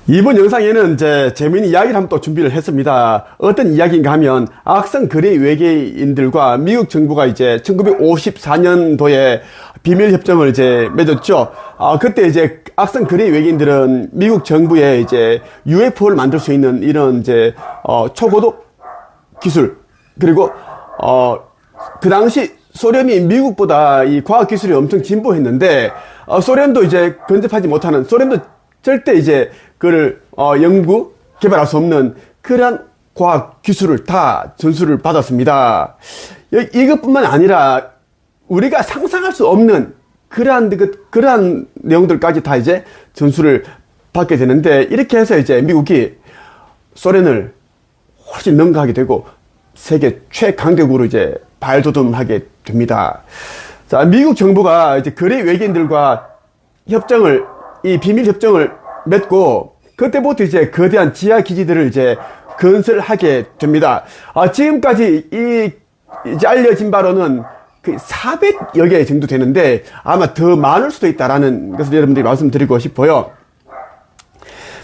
이번 영상에는 이제 재미있는 이야기를 한번 또 준비를 했습니다. 어떤 이야기인가 하면 악성 거래 외계인들과 미국 정부가 이제 1954년도에 비밀 협정을 이제 맺었죠. 그때 이제 악성 거래 외계인들은 미국 정부에 이제 UFO를 만들 수 있는 이런 이제 초고도 기술, 그리고 그 당시 소련이 미국보다 이 과학 기술이 엄청 진보했는데 소련도 이제 근접하지 못하는, 소련도 절대 이제 그걸 연구 개발할 수 없는 그러한 과학 기술을 다 전수를 받았습니다. 이것뿐만 아니라 우리가 상상할 수 없는 그러한 내용들까지 다 이제 전수를 받게 되는데, 이렇게 해서 이제 미국이 소련을 훨씬 능가하게 되고 세계 최강대국으로 이제 발돋움하게 됩니다. 자, 미국 정부가 이제 거래 외계인들과 이 비밀 협정을 맺고, 그때부터 이제 거대한 지하 기지들을 이제 건설하게 됩니다. 지금까지 이제 알려진 바로는 그 400여 개 정도 되는데 아마 더 많을 수도 있다라는 것을 여러분들이 말씀드리고 싶어요.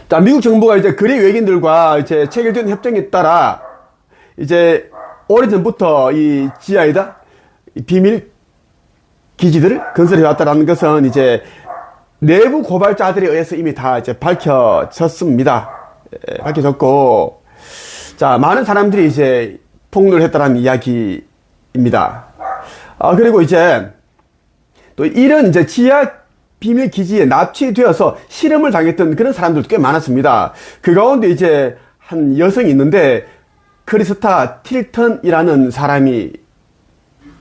자, 미국 정부가 이제 거래 외계인들과 이제 체결된 협정에 따라 이제 오래전부터 이 지하에다 비밀 기지들을 건설해 왔다라는 것은 이제 내부 고발자들에 의해서 이미 다 이제 밝혀졌습니다. 밝혀졌고, 자, 많은 사람들이 이제 폭로를 했다라는 이야기입니다. 그리고 이제 또 이런 이제 지하 비밀 기지에 납치되어서 실험을 당했던 그런 사람들도 꽤 많았습니다. 그 가운데 이제 한 여성이 있는데 크리스타 틸턴이라는 사람이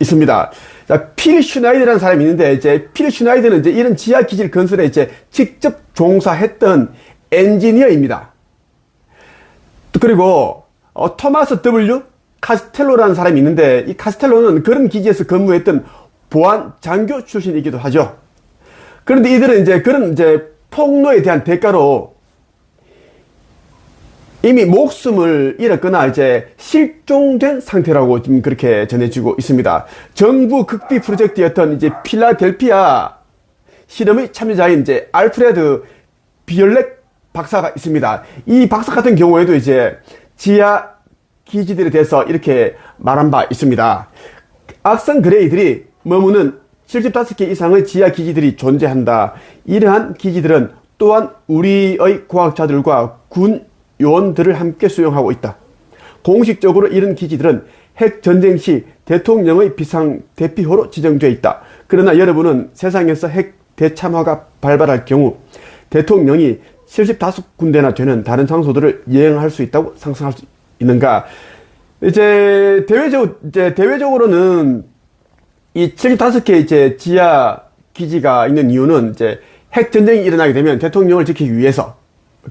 있습니다. 자, 필 슈나이더라는 사람이 있는데, 이제 필 슈나이더는 이제 이런 지하 기질 건설에 이제 직접 종사했던 엔지니어입니다. 그리고 토마스 W 카스텔로라는 사람이 있는데, 이 카스텔로는 그런 기지에서 근무했던 보안 장교 출신이기도 하죠. 그런데 이들은 이제 그런 이제 폭로에 대한 대가로 이미 목숨을 잃었거나 이제 실종된 상태라고 지금 그렇게 전해지고 있습니다. 정부 극비 프로젝트였던 이제 필라델피아 실험의 참여자인 이제 알프레드 비얼렉 박사가 있습니다. 이 박사 같은 경우에도 이제 지하 기지들에 대해서 이렇게 말한 바 있습니다. 악성 그레이들이 머무는 75개 이상의 지하 기지들이 존재한다. 이러한 기지들은 또한 우리의 과학자들과 군 요원들을 함께 수용하고 있다. 공식적으로 이런 기지들은 핵 전쟁 시 대통령의 비상 대피호로 지정되어 있다. 그러나 여러분은 세상에서 핵 대참화가 발발할 경우 대통령이 75군데나 되는 다른 장소들을 여행할 수 있다고 상상할 수 있는가? 이제 대외적으로는 이 75개 이제 지하 기지가 있는 이유는 이제 핵 전쟁이 일어나게 되면 대통령을 지키기 위해서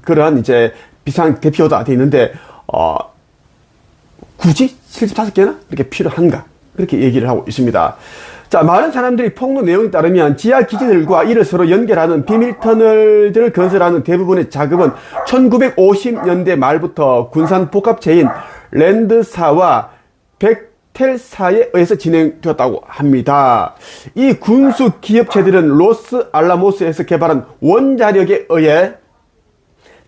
그러한 이제 비상 대피호가 되어 있는데, 굳이 75개나 이렇게 필요한가? 그렇게 얘기를 하고 있습니다. 자, 많은 사람들이 폭로 내용에 따르면 지하 기지들과 이를 서로 연결하는 비밀 터널들을 건설하는 대부분의 작업은 1950년대 말부터 군산 복합체인 랜드사와 벡텔사에 의해서 진행되었다고 합니다. 이 군수 기업체들은 로스 알라모스에서 개발한 원자력에 의해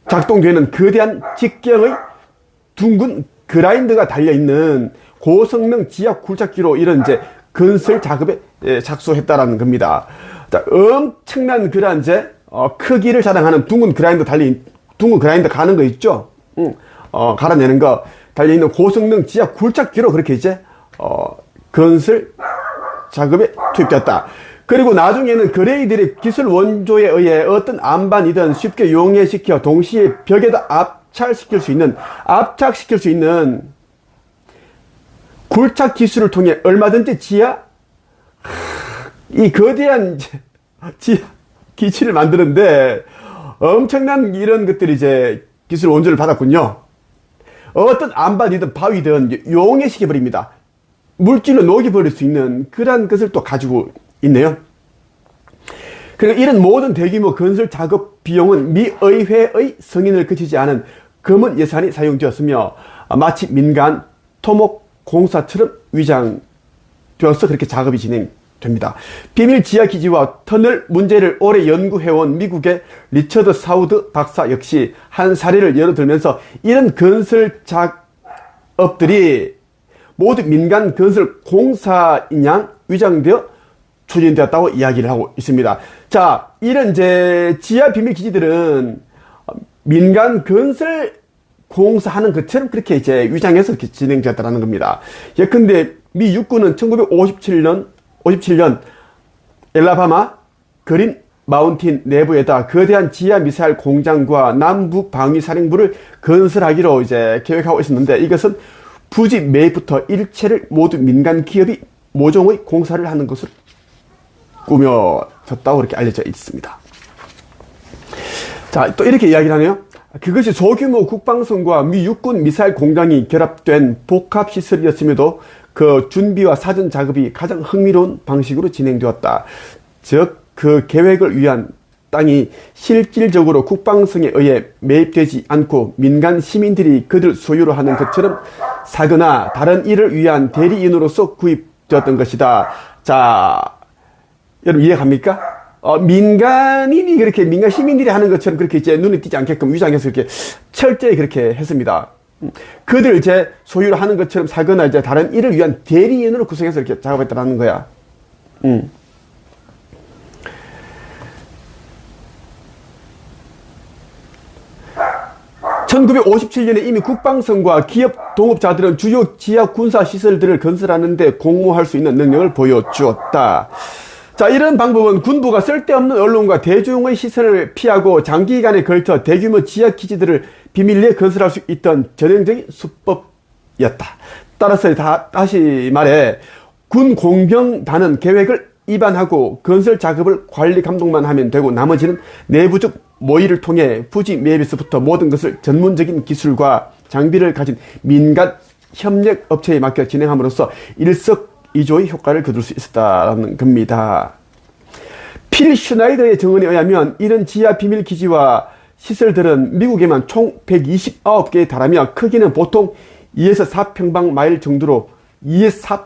작동되는 거대한 직경의 둥근 그라인더가 달려있는 고성능 지하 굴착기로 이런 이제 건설 작업에 착수했다라는 겁니다. 자, 엄청난 그런 이제 크기를 자랑하는 둥근 그라인더 가는 거 있죠? 갈아내는 거 달려있는 고성능 지하 굴착기로 그렇게 이제 건설 작업에 투입되었다. 그리고 나중에는 그레이들의 기술 원조에 의해 어떤 안반이든 쉽게 용해시켜 동시에 벽에다 압착시킬 수 있는 굴착 기술을 통해 얼마든지 이 거대한 지하 기지를 만드는데 엄청난 이런 것들이 이제 기술 원조를 받았군요. 어떤 안반이든 바위든 용해시켜버립니다. 물질로 녹여버릴 수 있는 그런 것을 또 가지고 있네요. 그리고 이런 모든 대규모 건설 작업 비용은 미 의회의 승인을 거치지 않은 검은 예산이 사용되었으며 마치 민간 토목 공사처럼 위장되어서 그렇게 작업이 진행되었다. 됩니다. 비밀 지하 기지와 터널 문제를 오래 연구해온 미국의 리처드 사우드 박사 역시 한 사례를 예로 들면서 이런 건설 작업들이 모두 민간 건설 공사인 양 위장되어 추진되었다고 이야기를 하고 있습니다. 자, 이런 이제 지하 비밀 기지들은 민간 건설 공사하는 것처럼 그렇게 이제 위장해서 이렇게 진행되었다는 겁니다. 예컨대 미 육군은 1957년 엘라바마 그린 마운틴 내부에다 거대한 지하 미사일 공장과 남북 방위 사령부를 건설하기로 이제 계획하고 있었는데 이것은 부지 매입부터 일체를 모두 민간 기업이 모종의 공사를 하는 것으로 꾸며졌다고 그렇게 알려져 있습니다. 자, 또 이렇게 이야기를 하네요. 그것이 소규모 국방선과 미 육군 미사일 공장이 결합된 복합시설이었음에도 그 준비와 사전 작업이 가장 흥미로운 방식으로 진행되었다. 즉, 그 계획을 위한 땅이 실질적으로 국방성에 의해 매입되지 않고 민간 시민들이 그들 소유로 하는 것처럼 사거나 다른 일을 위한 대리인으로서 구입되었던 것이다. 자, 여러분 이해갑니까? 민간인이 그렇게 민간 시민들이 하는 것처럼 그렇게 이제 눈에 띄지 않게끔 위장해서 이렇게 철저히 그렇게 했습니다. 그들 이제 소유로 하는 것처럼 사거나 이제 다른 일을 위한 대리인으로 구성해서 이렇게 작업했다는 거야. 1957년에 이미 국방성과 기업 동업자들은 주요 지하 군사 시설들을 건설하는데 공모할 수 있는 능력을 보여주었다. 자, 이런 방법은 군부가 쓸데없는 언론과 대중의 시선을 피하고 장기간에 걸쳐 대규모 지하 기지들을 비밀리에 건설할 수 있던 전형적인 수법이었다. 따라서 다시 말해 군 공병단은 계획을 입안하고 건설 작업을 관리 감독만 하면 되고 나머지는 내부적 모의를 통해 부지 매입에서부터 모든 것을 전문적인 기술과 장비를 가진 민간 협력 업체에 맡겨 진행함으로써 일석이조의 효과를 거둘 수 있었다는 겁니다. 필 슈나이더의 증언에 의하면 이런 지하 비밀 기지와 시설들은 미국에만 총 129개에 달하며 크기는 보통 2에서 4평방 마일 정도로 2에서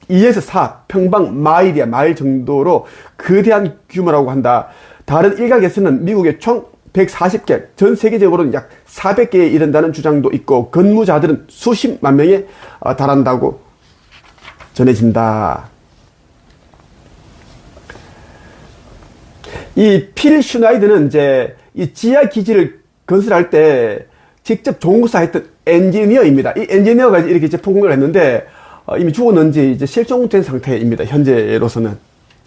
4평방 마일 정도로 거대한 규모라고 한다. 다른 일각에서는 미국에 총 140개, 전 세계적으로는 약 400개에 이른다는 주장도 있고 근무자들은 수십만 명에 달한다고 전해진다. 이 필 슈나이드는 이제 이 지하 기지를 건설할 때 직접 종사했던 엔지니어입니다. 이 엔지니어가 이렇게 이제 폭로를 했는데 이미 죽었는지 이제 실종된 상태입니다. 현재로서는.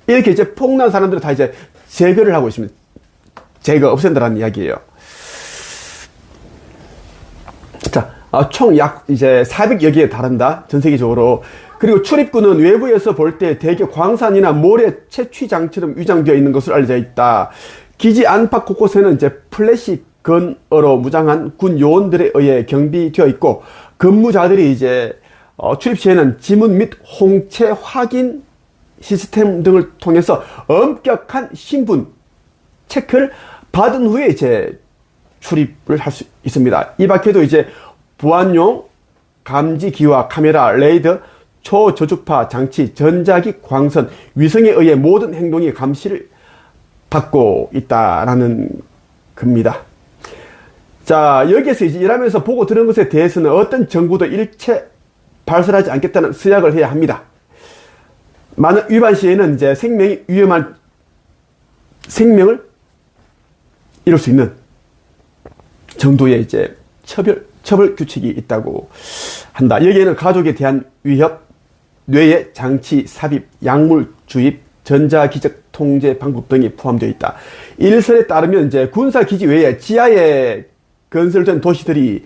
이렇게 이제 폭로한 사람들은 다 이제 제거를 하고 있습니다. 제거, 없앤다라는 이야기예요. 자, 총 약 이제 400여 개에 달한다. 전 세계적으로. 그리고 출입구는 외부에서 볼 때 대개 광산이나 모래 채취장처럼 위장되어 있는 것으로 알려져 있다. 기지 안팎 곳곳에는 이제 플래시 건어로 무장한 군 요원들에 의해 경비되어 있고 근무자들이 이제 출입 시에는 지문 및 홍채 확인 시스템 등을 통해서 엄격한 신분 체크를 받은 후에 이제 출입을 할 수 있습니다. 이 밖에도 이제 보안용 감지기와 카메라, 레이더, 초저주파 장치, 전자기, 광선, 위성에 의해 모든 행동이 감시를 받고 있다라는 겁니다. 자, 여기에서 이제 일하면서 보고 들은 것에 대해서는 어떤 정보도 일체 발설하지 않겠다는 서약을 해야 합니다. 많은 위반 시에는 이제 생명이 위험한 생명을 잃을 수 있는 정도의 이제 처벌 규칙이 있다고 한다. 여기에는 가족에 대한 위협, 뇌의 장치 삽입, 약물 주입, 전자기적 통제 방법 등이 포함되어 있다. 일설에 따르면 이제 군사기지 외에 지하에 건설된 도시들이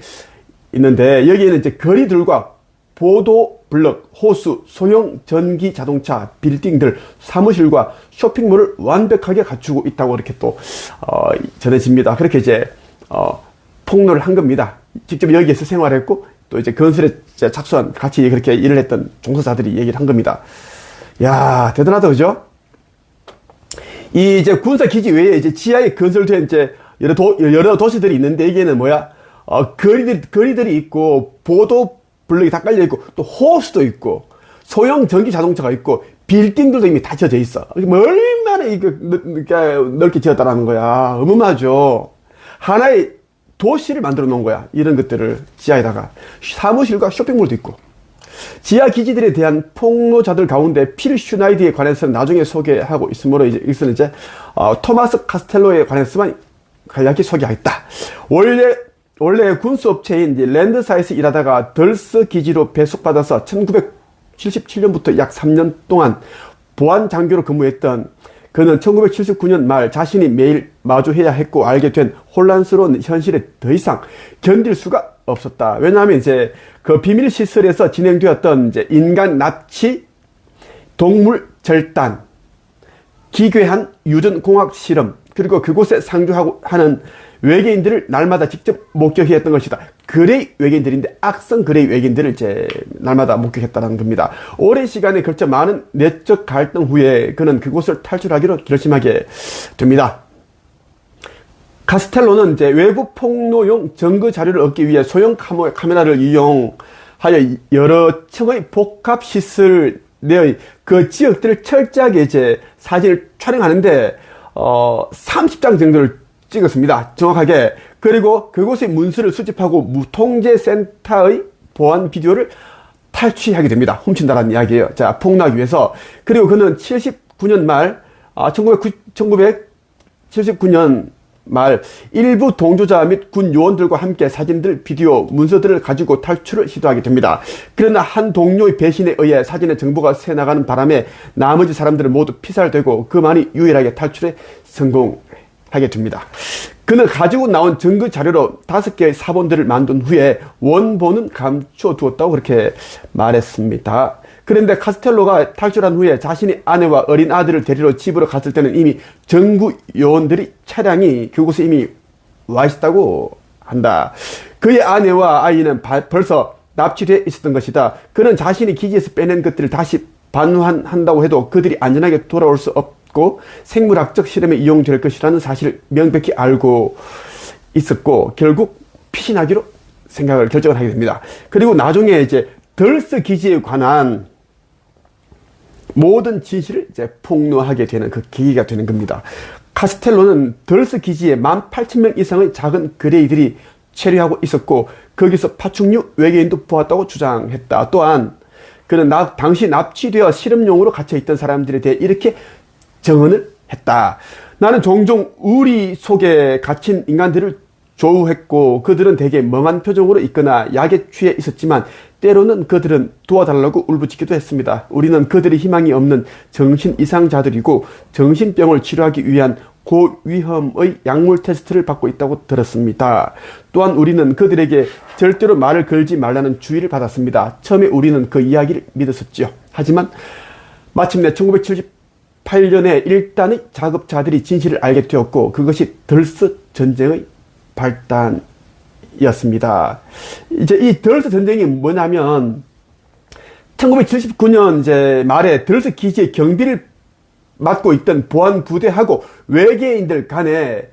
있는데 여기에는 이제 거리들과 보도 블럭, 호수, 소형 전기 자동차, 빌딩들, 사무실과 쇼핑몰을 완벽하게 갖추고 있다고 이렇게 또 전해집니다. 그렇게 이제 폭로를 한 겁니다. 직접 여기에서 생활했고 또 이제 건설에 착수한 같이 그렇게 일을 했던 종사자들이 얘기를 한 겁니다. 야, 대단하다, 그죠? 이 이제 군사 기지 외에 이제 지하에 건설된 이제 여러 도시들이 있는데 여기에는 뭐야? 거리들이 있고 보도 블록이 다 깔려 있고 또 호수도 있고 소형 전기 자동차가 있고 빌딩들도 이미 다 지어져 있어. 얼마나 이거 넓게 지었다라는 거야. 어마어마하죠. 하나의 도시를 만들어 놓은 거야. 이런 것들을 지하에다가. 사무실과 쇼핑몰도 있고. 지하 기지들에 대한 폭로자들 가운데 필 슈나이드에 관해서는 나중에 소개하고 있으므로 이것은 이제 토마스 카스텔로에 관해서만 간략히 소개하겠다. 원래 군수업체인 랜드사에서 일하다가 덜스 기지로 배속받아서 1977년부터 약 3년 동안 보안 장교로 근무했던 그는 1979년 말 자신이 매일 마주해야 했고 알게 된 혼란스러운 현실에 더 이상 견딜 수가 없었다. 왜냐하면 이제 그 비밀 시설에서 진행되었던 이제 인간 납치, 동물 절단, 기괴한 유전공학 실험, 그리고 그곳에 상주하고 하는 외계인들을 날마다 직접 목격했던 것이다. 그레이 외계인들인데 악성 그레이 외계인들을 이제 날마다 목격했다는 겁니다. 오랜 시간에 걸쳐 많은 내적 갈등 후에 그는 그곳을 탈출하기로 결심하게 됩니다. 카스텔로는 이제 외부 폭로용 증거 자료를 얻기 위해 소형 카메라를 이용하여 여러 층의 복합 시설 내의 그 지역들을 철저하게 이제 사진을 촬영하는데 30장 정도를 찍었습니다. 정확하게. 그리고 그곳의 문서를 수집하고 무통제센터의 보안 비디오를 탈취하게 됩니다. 훔친다라는 이야기예요. 자, 폭로하기 위해서. 그리고 그는 79년 말, 1979년 말 일부 동조자 및 군 요원들과 함께 사진들, 비디오, 문서들을 가지고 탈출을 시도하게 됩니다. 그러나 한 동료의 배신에 의해 사진의 정보가 새나가는 바람에 나머지 사람들은 모두 피살되고 그만이 유일하게 탈출에 성공하게 됩니다. 그는 가지고 나온 증거 자료로 5개의 사본들을 만든 후에 원본은 감춰두었다고 그렇게 말했습니다. 그런데 카스텔로가 탈출한 후에 자신의 아내와 어린 아들을 데리러 집으로 갔을 때는 이미 정부 요원들이 차량이 그곳에 이미 와 있었다고 한다. 그의 아내와 아이는 벌써 납치돼 있었던 것이다. 그는 자신이 기지에서 빼낸 것들을 다시 반환한다고 해도 그들이 안전하게 돌아올 수 없고 생물학적 실험에 이용될 것이라는 사실을 명백히 알고 있었고 결국 피신하기로 결정을 하게 됩니다. 그리고 나중에 이제 덜스 기지에 관한 모든 진실을 이제 폭로하게 되는 그 계기가 되는 겁니다. 카스텔로는 덜스 기지에 18,000명 이상의 작은 그레이들이 체류하고 있었고 거기서 파충류 외계인도 보았다고 주장했다. 또한 그는 당시 납치되어 실험용으로 갇혀있던 사람들에 대해 이렇게 증언을 했다. 나는 종종 우리 속에 갇힌 인간들을 조우했고 그들은 대개 멍한 표정으로 있거나 약에 취해 있었지만 때로는 그들은 도와달라고 울부짖기도 했습니다. 우리는 그들의 희망이 없는 정신 이상자들이고 정신병을 치료하기 위한 고위험의 약물 테스트를 받고 있다고 들었습니다. 또한 우리는 그들에게 절대로 말을 걸지 말라는 주의를 받았습니다. 처음에 우리는 그 이야기를 믿었었죠. 하지만 마침내 1978년에 일단의 작업자들이 진실을 알게 되었고 그것이 덜스 전쟁의 발단이었습니다. 이제 이 덜스 전쟁이 뭐냐면 1979년 이제 말에 덜스 기지의 경비를 맡고 있던 보안 부대하고 외계인들 간에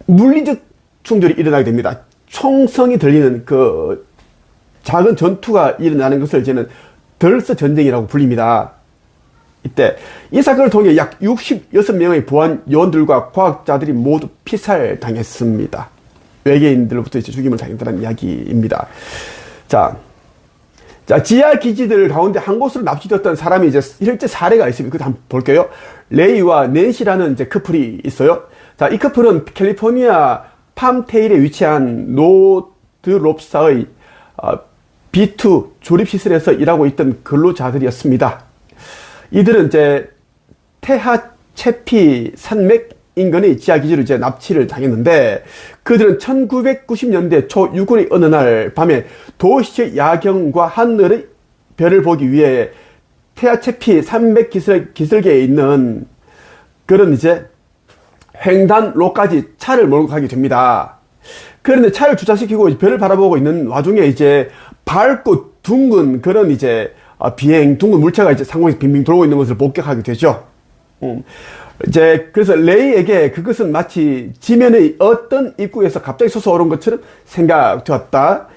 물리적 충돌이 일어나게 됩니다. 총성이 들리는 그 작은 전투가 일어나는 것을 이제는 덜스 전쟁이라고 불립니다. 이때 이 사건을 통해 약 66명의 보안 요원들과 과학자들이 모두 피살당했습니다. 외계인들로부터 이제 죽임을 당했다는 이야기입니다. 자, 지하 기지들 가운데 한 곳으로 납치되었던 사람이 이제 실제 사례가 있습니다. 그거 한번 볼게요. 레이와 낸시라는 이제 커플이 있어요. 자, 이 커플은 캘리포니아 팜테일에 위치한 노드롭사의 B2 조립시설에서 일하고 있던 근로자들이었습니다. 이들은 이제 테하체피 산맥 인근의 지하기지로 이제 납치를 당했는데 그들은 1990년대 초 유골의 어느 날 밤에 도시의 야경과 하늘의 별을 보기 위해 테하체피 산맥 기슭에 있는 그런 이제 횡단로까지 차를 몰고 가게 됩니다. 그런데 차를 주차시키고 별을 바라보고 있는 와중에 이제 밝고 둥근 그런 이제 둥근 물체가 이제 상공에서 빙빙 돌고 있는 것을 목격하게 되죠. 이제 그래서 레이에게 그것은 마치 지면의 어떤 입구에서 갑자기 솟아오른 것처럼 생각되었다.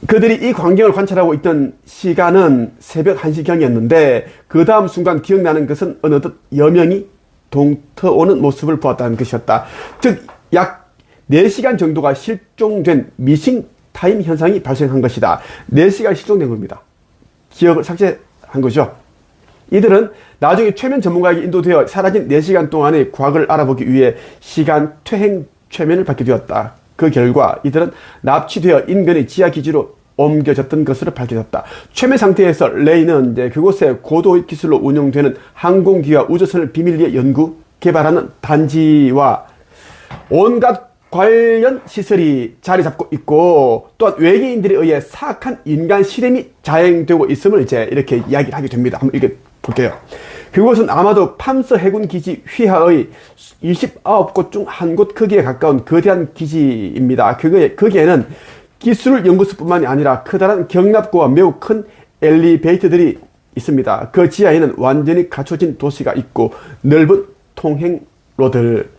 그들이 이 광경을 관찰하고 있던 시간은 새벽 1시경이었는데 그 다음 순간 기억나는 것은 어느덧 여명이 동터오는 모습을 보았다는 것이었다. 즉 약 4시간 정도가 실종된 미싱 타임 현상이 발생한 것이다. 4시간 실종된 겁니다. 기억을 삭제한 거죠. 이들은 나중에 최면 전문가에게 인도되어 사라진 4시간 동안의 과거를 알아보기 위해 시간 퇴행 최면을 받게 되었다. 그 결과 이들은 납치되어 인근의 지하기지로 옮겨졌던 것으로 밝혀졌다. 최면 상태에서 레이는 이제 그곳에 고도 기술로 운영되는 항공기와 우주선을 비밀리에 연구, 개발하는 단지와 온갖 관련 시설이 자리 잡고 있고 또한 외계인들에 의해 사악한 인간 실험이 자행되고 있음을 이제 이렇게 이야기를 하게 됩니다. 한번 이렇게 볼게요. 그곳은 아마도 팜스 해군 기지 휘하의 29곳 중 한 곳 크기에 가까운 거대한 기지입니다. 거기에는 기술 연구소뿐만이 아니라 커다란 경납고와 매우 큰 엘리베이터들이 있습니다. 그 지하에는 완전히 갖춰진 도시가 있고 넓은 통행로들,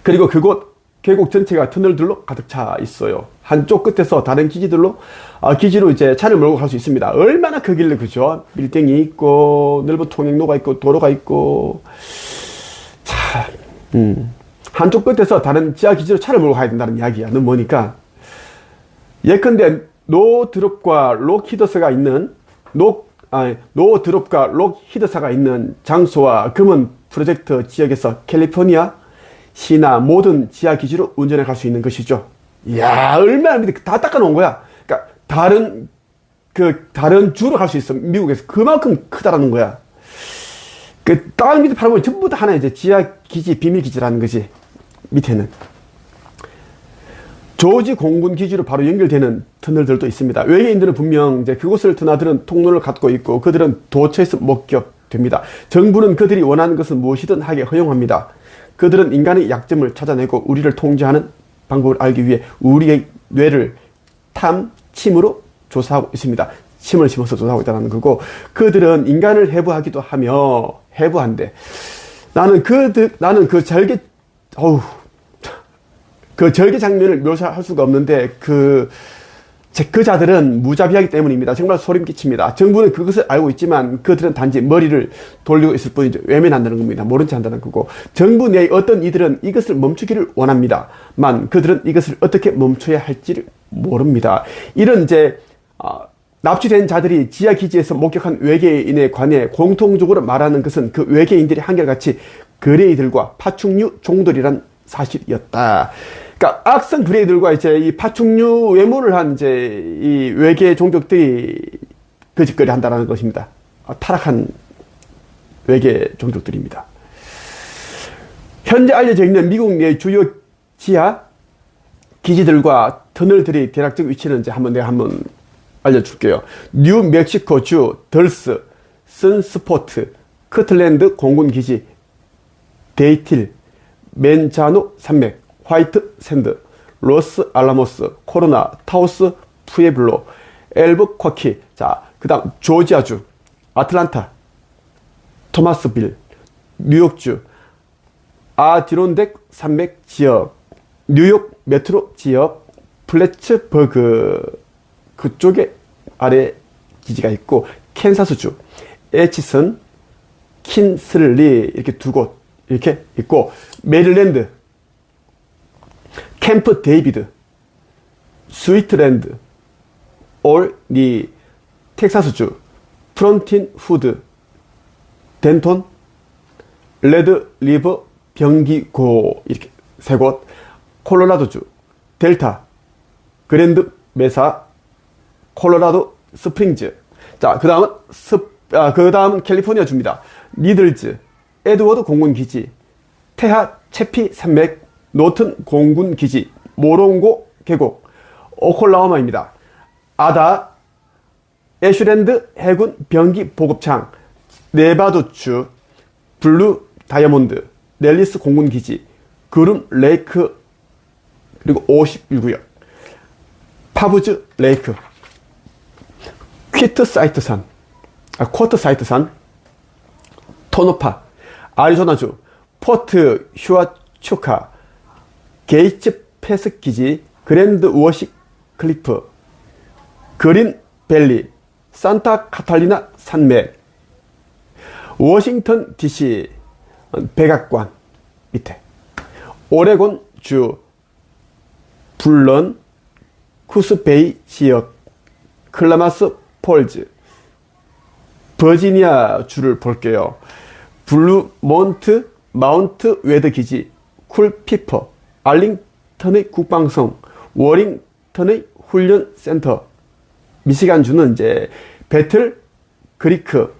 그리고 그곳 계곡 전체가 터널들로 가득 차 있어요. 한쪽 끝에서 다른 기지로 이제 차를 몰고 갈 수 있습니다. 얼마나 크길래, 그죠? 빌딩이 있고 넓은 통행로가 있고 도로가 있고. 자, 한쪽 끝에서 다른 지하 기지로 차를 몰고 가야 된다는 이야기야. 넌 뭐니까? 예컨대 노드롭과 록히더사가 있는 장소와 금은 프로젝트 지역에서 캘리포니아 시나 모든 지하 기지로 운전해 갈 수 있는 것이죠. 이야, 얼마나 밑에 다 닦아 놓은 거야. 그러니까 다른 주로 갈 수 있어. 미국에서 그만큼 크다라는 거야. 그 땅 밑에 팔아보면 전부 다 하나 이제 지하 기지, 비밀 기지라는 거지. 밑에는 조지 공군 기지로 바로 연결되는 터널들도 있습니다. 외계인들은 분명 이제 그곳을 드나드는 통로를 갖고 있고 그들은 도처에서 목격됩니다. 정부는 그들이 원하는 것은 무엇이든 하게 허용합니다. 그들은 인간의 약점을 찾아내고 우리를 통제하는 방법을 알기 위해 우리의 뇌를 침으로 조사하고 있습니다. 침을 심어서 조사하고 있다는 거고, 그들은 인간을 해부하기도 하며 해부한대. 나는 그 절개 장면을 묘사할 수가 없는데 그 자들은 무자비하기 때문입니다. 정말 소름 끼칩니다. 정부는 그것을 알고 있지만 그들은 단지 머리를 돌리고 있을 뿐이죠. 외면한다는 겁니다. 모른 체 한다는 거고, 정부 내의 어떤 이들은 이것을 멈추기를 원합니다만 그들은 이것을 어떻게 멈춰야 할지를 모릅니다. 이런 이제 납치된 자들이 지하 기지에서 목격한 외계인에 관해 공통적으로 말하는 것은 그 외계인들이 한결같이 그레이들과 파충류 종들이란 사실이었다. 그러니까 악성 그레이들과 이제 이 파충류 외모를 한 이제 이 외계 종족들이 거짓거리 한다라는 것입니다. 타락한 외계 종족들입니다. 현재 알려져 있는 미국 내 주요 지하 기지들과 터널들의 대략적 위치는 이제 내가 한번 알려줄게요. 뉴멕시코주 덜스, 선스포트, 커틀랜드 공군기지, 데이틸, 맨자노 산맥, 화이트 샌드, 로스 알라모스, 코로나, 타우스, 푸에블로, 엘버쿼키, 그 다음 조지아주, 아틀란타, 토마스빌, 뉴욕주, 아디론덱 산맥 지역, 뉴욕 메트로 지역, 플래츠버그 그쪽에 아래 기지가 있고, 캔사스주, 에치슨, 킨슬리 이렇게 두 곳 이렇게 있고, 메릴랜드, 캠프 데이비드, 스위트랜드, 올리, 텍사스주, 프론틴 후드, 덴톤, 레드 리버 병기고 이렇게 세 곳, 콜로라도주, 델타, 그랜드 메사, 콜로라도 스프링즈. 그 다음은 캘리포니아 주입니다. 니들즈, 에드워드 공군기지, 테하 채피 산맥, 노튼 공군기지, 모롱고 계곡, 오클라호마입니다. 아다, 애슈랜드 해군 병기 보급창, 네바두주, 블루 다이아몬드, 넬리스 공군기지, 그룸 레이크, 그리고 51구역, 파브즈 레이크, 쿼트 사이트산, 토노파, 아리조나주, 포트 휴아초카, 게이츠 패스 기지, 그랜드 워시 클리프, 그린 밸리, 산타 카탈리나 산맥, 워싱턴 DC 백악관 밑에, 오레곤 주 불런 쿠스베이 지역, 클라마스 폴즈, 버지니아 주를 볼게요. 블루몬트 마운트 웨드 기지, 쿨피퍼, 알링턴의 국방성, 워링턴의 훈련 센터, 미시간 주는 이제 배틀 그리크,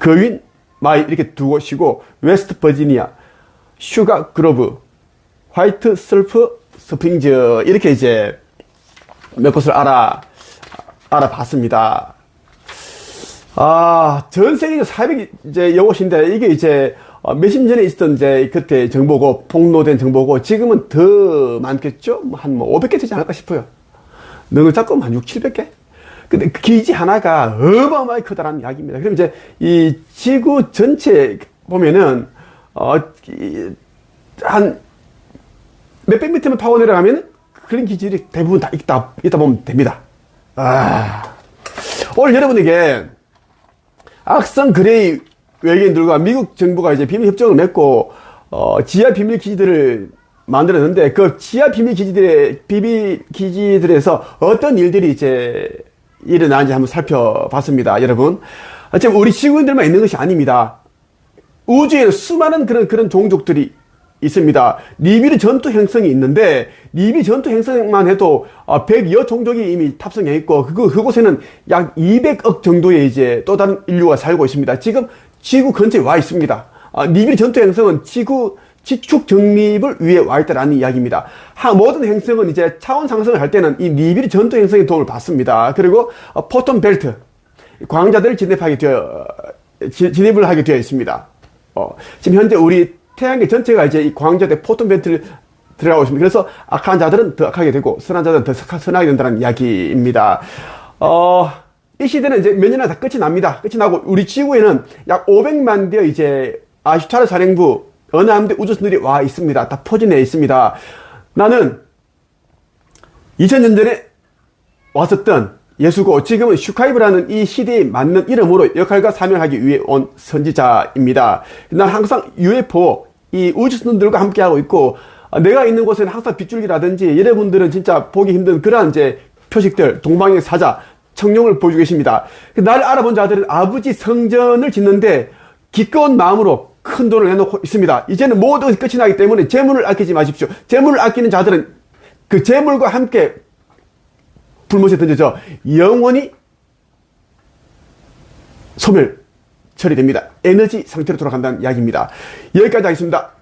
거윈 마이 이렇게 두 곳이고, 웨스트 버지니아 슈가 그로브, 화이트 슬프 스프링즈 이렇게 이제 몇 곳을 알아봤습니다. 전 세계적 400 이제 여곳인데, 이게 이제 몇십 년에 있었던 이제 그때 정보고, 폭로된 정보고, 지금은 더 많겠죠? 한 500개 되지 않을까 싶어요. 너무 작으면 한 6, 700개? 근데 그 기지 하나가 어마어마하게 크다라는 이야기입니다. 그럼 이제 이 지구 전체 보면은, 한 몇백 미터만 파고 내려가면 그런 기지들이 대부분 다 있다 보면 됩니다. 오늘 여러분에게 악성 그레이 외계인들과 미국 정부가 이제 비밀 협정을 맺고, 지하 비밀 기지들을 만들었는데, 그 지하 비밀 기지들에서 어떤 일들이 이제 일어나는지 한번 살펴봤습니다, 여러분. 지금 우리 지구인들만 있는 것이 아닙니다. 우주에는 수많은 그런 종족들이 있습니다. 니비르 전투 행성이 있는데, 니비 전투 행성만 해도 100여 종족이 이미 탑승해 있고, 그곳에는 약 200억 정도의 이제 또 다른 인류가 살고 있습니다. 지금 지구 근처에 와 있습니다. 니비르 전투 행성은 지축 정립을 위해 와 있다라는 이야기입니다. 모든 행성은 이제 차원 상승을 할 때는 이 니비르 전투 행성의 도움을 받습니다. 그리고 포톤 벨트, 광자들을 진입을 하게 되어 있습니다. 지금 현재 우리 태양계 전체가 이제 이 광자대 포톤 벨트를 들어가고 있습니다. 그래서 악한 자들은 더 악하게 되고, 선한 자들은 더 선하게 된다는 이야기입니다. 이 시대는 이제 몇 년이나 다 끝이 납니다. 끝이 나고, 우리 지구에는 약 500만 대의 이제 아슈타르 사령부, 어느 함대 우주선들이 와 있습니다. 다 포진해 있습니다. 나는 2000년 전에 왔었던 예수고, 지금은 슈카이브라는 이 시대에 맞는 이름으로 역할과 사명을 하기 위해 온 선지자입니다. 난 항상 UFO, 이 우주선들과 함께하고 있고, 내가 있는 곳에는 항상 빗줄기라든지, 여러분들은 진짜 보기 힘든 그러한 이제 표식들, 동방의 사자, 청룡을 보여주고 계십니다. 나를 알아본 자들은 아버지 성전을 짓는데 기꺼운 마음으로 큰 돈을 내놓고 있습니다. 이제는 모든 것이 끝이 나기 때문에 재물을 아끼지 마십시오. 재물을 아끼는 자들은 그 재물과 함께 불못에 던져져 영원히 소멸 처리됩니다. 에너지 상태로 돌아간다는 이야기입니다. 여기까지 하겠습니다.